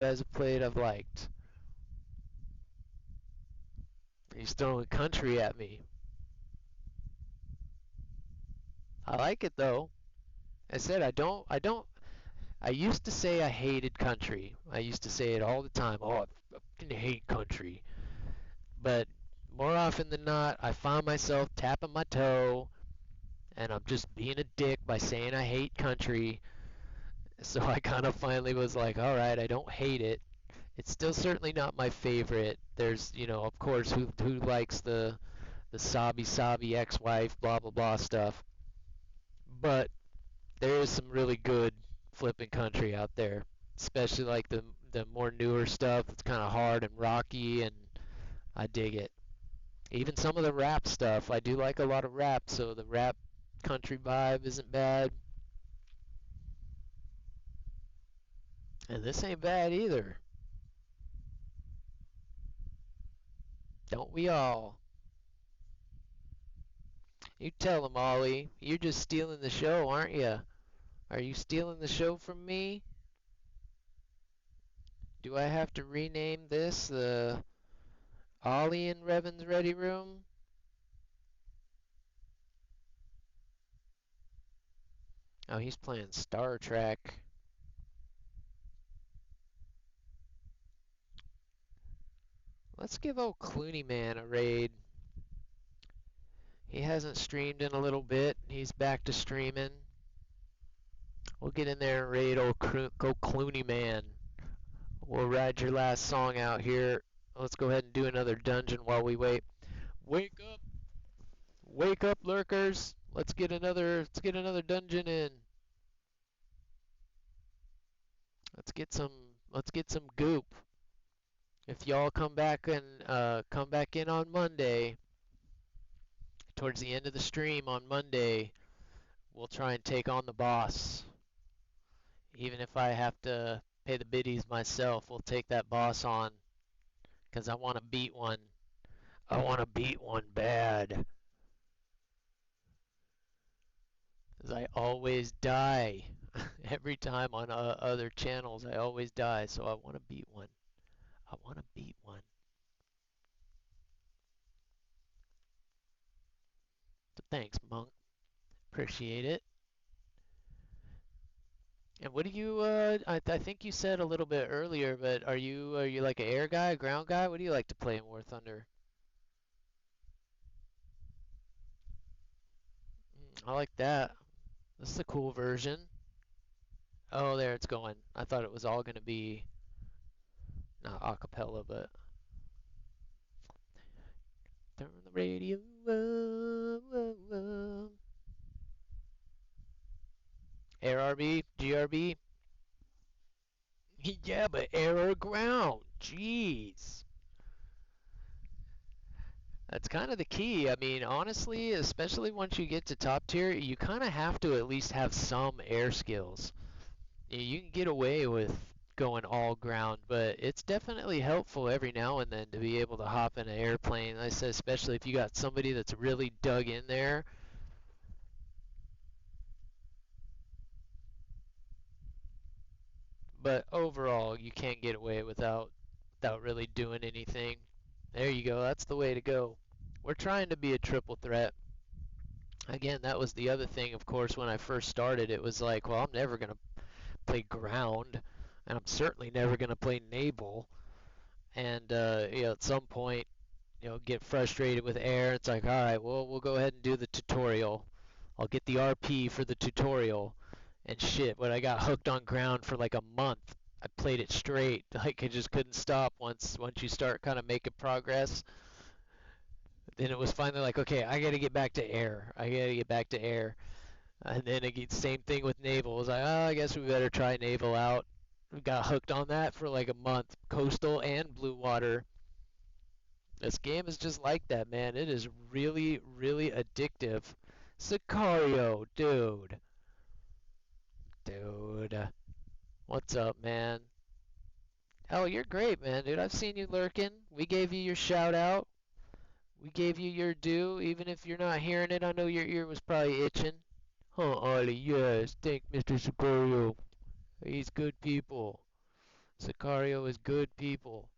guys have played I've liked. He's throwing country at me. I like it though. I said I used to say I hated country. I used to say it all the time. Oh, I fucking hate country. But more often than not, I find myself tapping my toe and I'm just being a dick by saying I hate country. So I kind of finally was like, all right, I don't hate it. It's still certainly not my favorite. There's, of course, who likes the sobby sobby ex-wife blah blah blah stuff. But there is some really good flipping country out there, especially like the more newer stuff. It's kind of hard and rocky, and I dig it. Even some of the rap stuff, I do like a lot of rap, so the rap country vibe isn't bad. And this ain't bad either. Don't we all? You tell them, Ollie. You're just stealing the show, aren't you? Are you stealing the show from me? Do I have to rename this the Ollie and Reven's Ready Room? Oh, he's playing Star Trek. Let's give old Clooney Man a raid. He hasn't streamed in a little bit. He's back to streaming. We'll get in there and raid old Clooney Man. We'll ride your last song out here. Let's go ahead and do another dungeon while we wait. Wake up! Wake up, lurkers! Let's get another dungeon in. Let's get some goop. If y'all come back in on Monday, towards the end of the stream on Monday, we'll try and take on the boss. Even if I have to pay the biddies myself, we'll take that boss on. Because I want to beat one. I want to beat one bad. Because I always die. Every time on other channels, I always die. So I want to beat one. I want to beat one. So thanks, Monk. Appreciate it. And what do you? I think you said a little bit earlier, but are you like an air guy, a ground guy? What do you like to play in War Thunder? I like that. This is a cool version. Oh, there it's going. I thought it was all gonna be not acapella, but turn the radio up. ARB, GRB. Yeah, but air or ground. Jeez. That's kind of the key. I mean, honestly, especially once you get to top tier, you kind of have to at least have some air skills. You can get away with going all ground, but it's definitely helpful every now and then to be able to hop in an airplane. I said, especially if you got somebody that's really dug in there. But overall, you can't get away without really doing anything. There you go. That's the way to go. We're trying to be a triple threat. Again, that was the other thing, of course, when I first started. It was like, well, I'm never going to play ground, and I'm certainly never going to play naval. And, at some point, get frustrated with air. It's like, all right, well, we'll go ahead and do the tutorial. I'll get the RP for the tutorial. And shit, when I got hooked on ground for like a month, I played it straight. Like I just couldn't stop once you start kind of making progress. Then it was finally like, okay, I got to get back to air. I got to get back to air. And then again, same thing with naval. It was like, oh, I guess we better try naval out. We got hooked on that for like a month, coastal and blue water. This game is just like that, man. It is really, really addictive. Sicario, dude. Dude. What's up, man? Oh, you're great, man, dude. I've seen you lurking. We gave you your shout out. We gave you your due. Even if you're not hearing it, I know your ear was probably itching. Huh, Ollie? Yes. Thank Mr. Sicario. He's good people. Sicario is good people.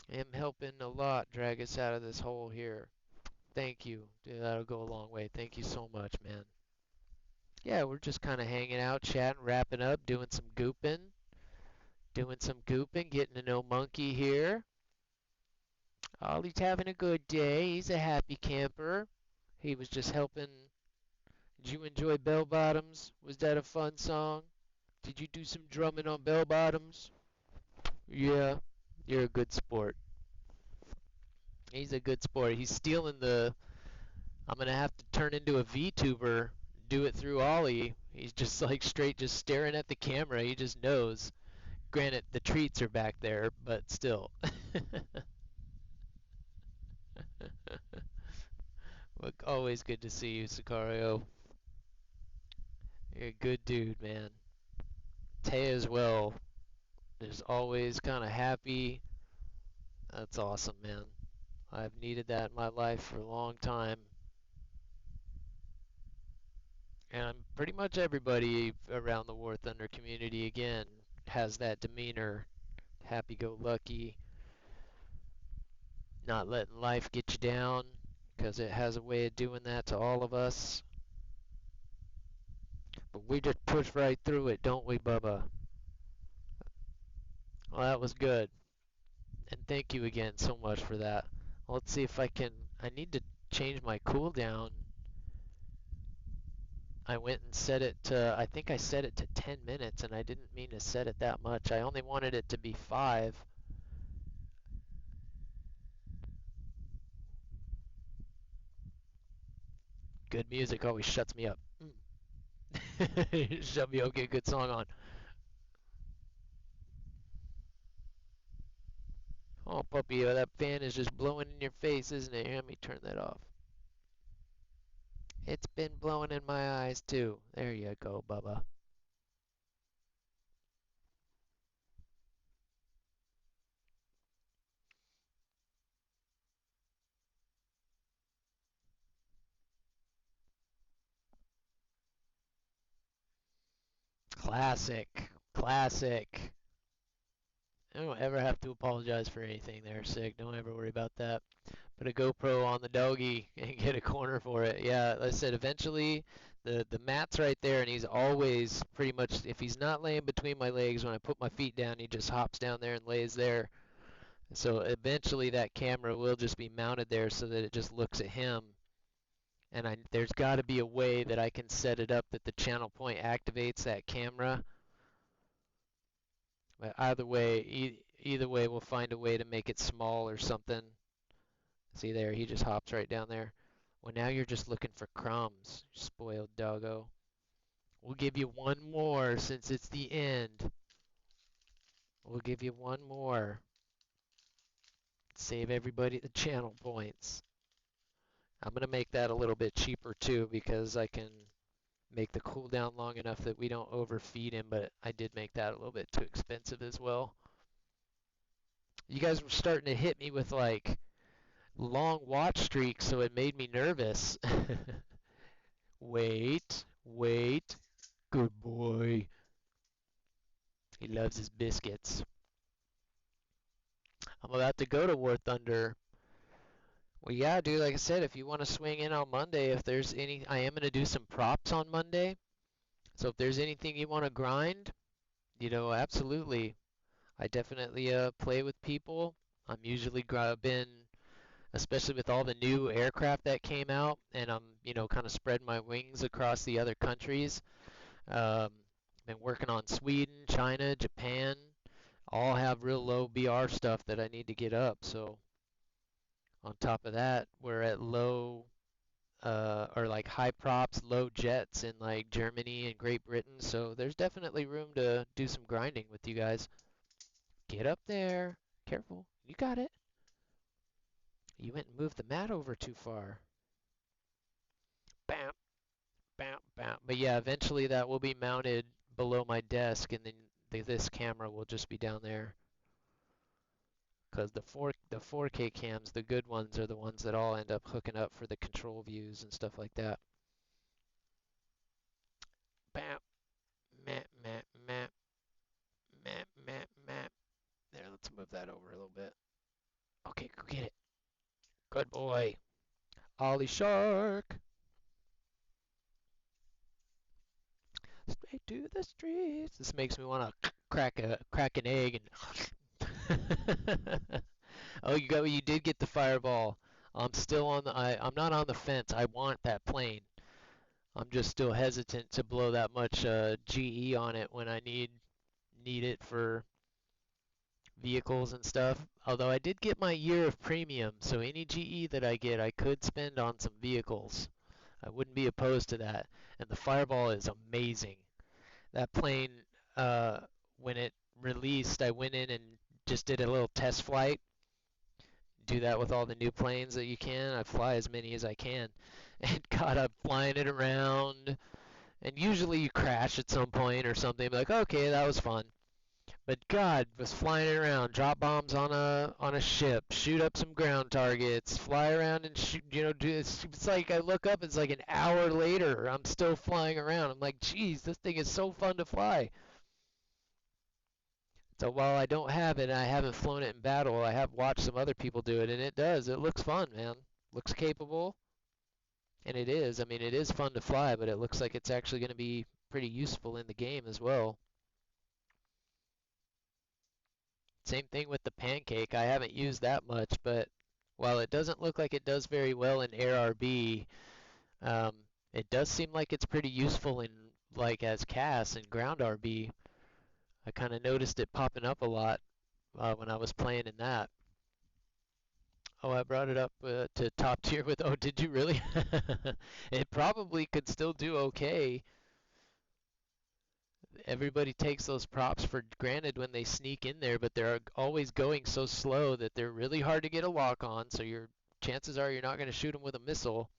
Him helping a lot drag us out of this hole here. Thank you. Dude, that'll go a long way. Thank you so much, man. Yeah, we're just kind of hanging out, chatting, wrapping up, doing some gooping, getting to know Monkey here. Ollie's having a good day. He's a happy camper. He was just helping. Did you enjoy Bell Bottoms? Was that a fun song? Did you do some drumming on Bell Bottoms? Yeah, you're a good sport. He's a good sport. He's stealing the. I'm gonna have to turn into a VTuber, do it through Ollie. He's just like straight, just staring at the camera. He just knows. Granted, the treats are back there, but still. Look, always good to see you, Sicario. You're a good dude, man. Tay as well. Is always kind of happy. That's awesome, man. I've needed that in my life for a long time. And pretty much everybody around the War Thunder community, again, has that demeanor. Happy-go-lucky, not letting life get you down, because it has a way of doing that to all of us. But we just push right through it, don't we, Bubba? Well, that was good. And thank you again so much for that. Let's see if I can. I need to change my cooldown. I went and set it to, I think I set it to 10 minutes, and I didn't mean to set it that much. I only wanted it to be 5. Good music always shuts me up. Shut me up, get a good song on. Oh, puppy, that fan is just blowing in your face, isn't it? Here, let me turn that off. It's been blowing in my eyes, too. There you go, Bubba. Classic. Classic. I don't ever have to apologize for anything there, Sig. Don't ever worry about that. Put a GoPro on the doggy and get a corner for it. Yeah, like I said, eventually the mat's right there, and he's always pretty much, if he's not laying between my legs when I put my feet down, he just hops down there and lays there. So eventually that camera will just be mounted there so that it just looks at him. And there's got to be a way that I can set it up that the channel point activates that camera. But either way, we'll find a way to make it small or something. See there, he just hops right down there. Well, now you're just looking for crumbs, spoiled doggo. We'll give you one more since it's the end. We'll give you one more. Save everybody the channel points. I'm going to make that a little bit cheaper too because I can make the cooldown long enough that we don't overfeed him, but I did make that a little bit too expensive as well. You guys were starting to hit me with like long watch streaks, so it made me nervous. Wait, wait. Good boy. He loves his biscuits. I'm about to go to War Thunder. Well, yeah, dude, like I said, if you want to swing in on Monday, if there's any, I am going to do some props on Monday. So if there's anything you want to grind, absolutely. I definitely play with people. I'm usually been, especially with all the new aircraft that came out, and I'm, kind of spread my wings across the other countries. Um, been working on Sweden, China, Japan. All have real low BR stuff that I need to get up. So on top of that, we're at low or like high props, low jets in like Germany and Great Britain. So there's definitely room to do some grinding with you guys. Get up there. Careful. You got it. You went and moved the mat over too far. Bam, bam, bam. But yeah, eventually that will be mounted below my desk, and then this camera will just be down there. Because the 4K cams, the good ones, are the ones that all end up hooking up for the control views and stuff like that. Bam, meh, meh, meh, meh, meh. Let's move that over a little bit. Okay, go get it. Good boy. Ollie Shark. Straight to the streets. This makes me want to crack an egg and Oh, you did get the fireball. I'm still on I'm not on the fence. I want that plane. I'm just still hesitant to blow that much GE on it when I need it for vehicles and stuff. Although I did get my year of premium, so any GE that I get, I could spend on some vehicles. I wouldn't be opposed to that. And the fireball is amazing. That plane, uh, when it released, I went in and just did a little test flight. Do that with all the new planes that you can. I fly as many as I can. And God, I'm flying it around. And usually you crash at some point or something. Like, okay, that was fun. But God, was flying it around, drop bombs on a ship, shoot up some ground targets, fly around and shoot. Do it's like I look up, it's like an hour later, I'm still flying around. I'm like, geez, this thing is so fun to fly. So while I don't have it, and I haven't flown it in battle, I have watched some other people do it, and it does. It looks fun, man. Looks capable, and it is. I mean, it is fun to fly, but it looks like it's actually going to be pretty useful in the game as well. Same thing with the pancake. I haven't used that much, but while it doesn't look like it does very well in ARB, um, it does seem like it's pretty useful in like as CAS and ground RB. I kind of noticed it popping up a lot when I was playing in that. Oh, I brought it up to top tier with. Oh, did you really? It probably could still do okay. Everybody takes those props for granted when they sneak in there, but they're always going so slow that they're really hard to get a lock on. So your chances are you're not going to shoot them with a missile,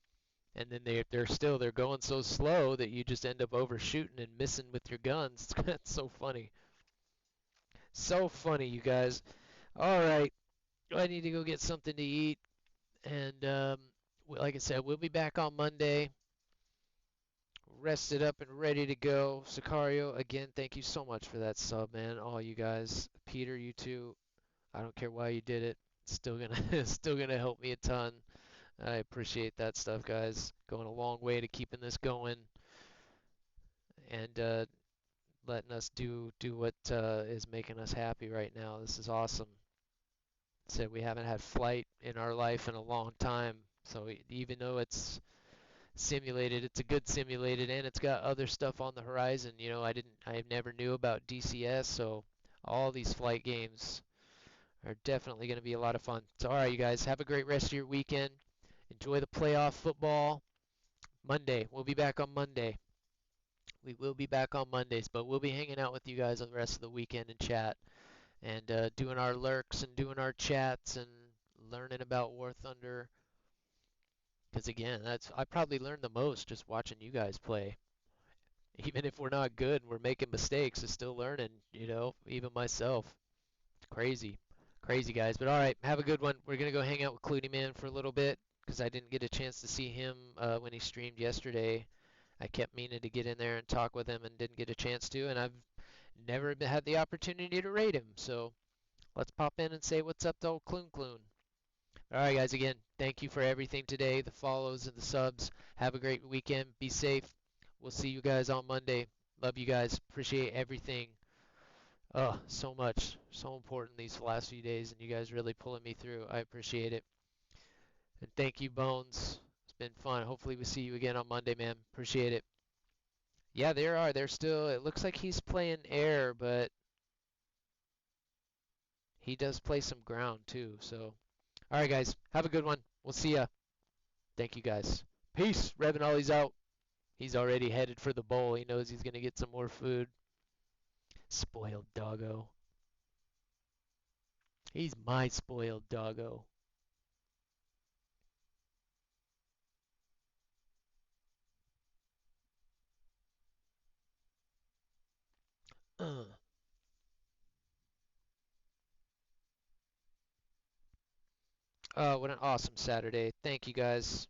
and then they're going so slow that you just end up overshooting and missing with your guns. That's so funny. So funny, you guys. All right, I need to go get something to eat, and like I said, we'll be back on Monday. Rested up and ready to go. Sicario, again, thank you so much for that sub, man. All you guys, Peter, you too. I don't care why you did it. It's still gonna still gonna help me a ton. I appreciate that stuff, guys. Going a long way to keeping this going and letting us do what is making us happy right now. This is awesome. Said we haven't had flight in our life in a long time, so even though it's simulated. It's a good simulated, and it's got other stuff on the horizon. I never knew about DCS, so all these flight games are definitely going to be a lot of fun. So, all right, you guys, have a great rest of your weekend. Enjoy the playoff football. Monday, we'll be back on Monday. We will be back on Mondays, but we'll be hanging out with you guys the rest of the weekend and chat and doing our lurks and doing our chats and learning about War Thunder. Because again, I probably learned the most just watching you guys play. Even if we're not good and we're making mistakes, it's still learning, even myself. It's crazy. Crazy, guys. But all right, have a good one. We're going to go hang out with Clooney Man for a little bit because I didn't get a chance to see him when he streamed yesterday. I kept meaning to get in there and talk with him and didn't get a chance to, and I've never had the opportunity to raid him. So let's pop in and say what's up to old Clune Clune. All right, guys, again, thank you for everything today, the follows and the subs. Have a great weekend. Be safe. We'll see you guys on Monday. Love you guys. Appreciate everything. Oh, so much. So important these last few days, and you guys really pulling me through. I appreciate it. And thank you, Bones. It's been fun. Hopefully we see you again on Monday, man. Appreciate it. Yeah, there are. They're still. It looks like he's playing air, but he does play some ground too. So, all right, guys. Have a good one. We'll see ya. Thank you, guys. Peace. Revan Ollie's out. He's already headed for the bowl. He knows he's going to get some more food. Spoiled doggo. He's my spoiled doggo. Uh. What an awesome Saturday. Thank you guys.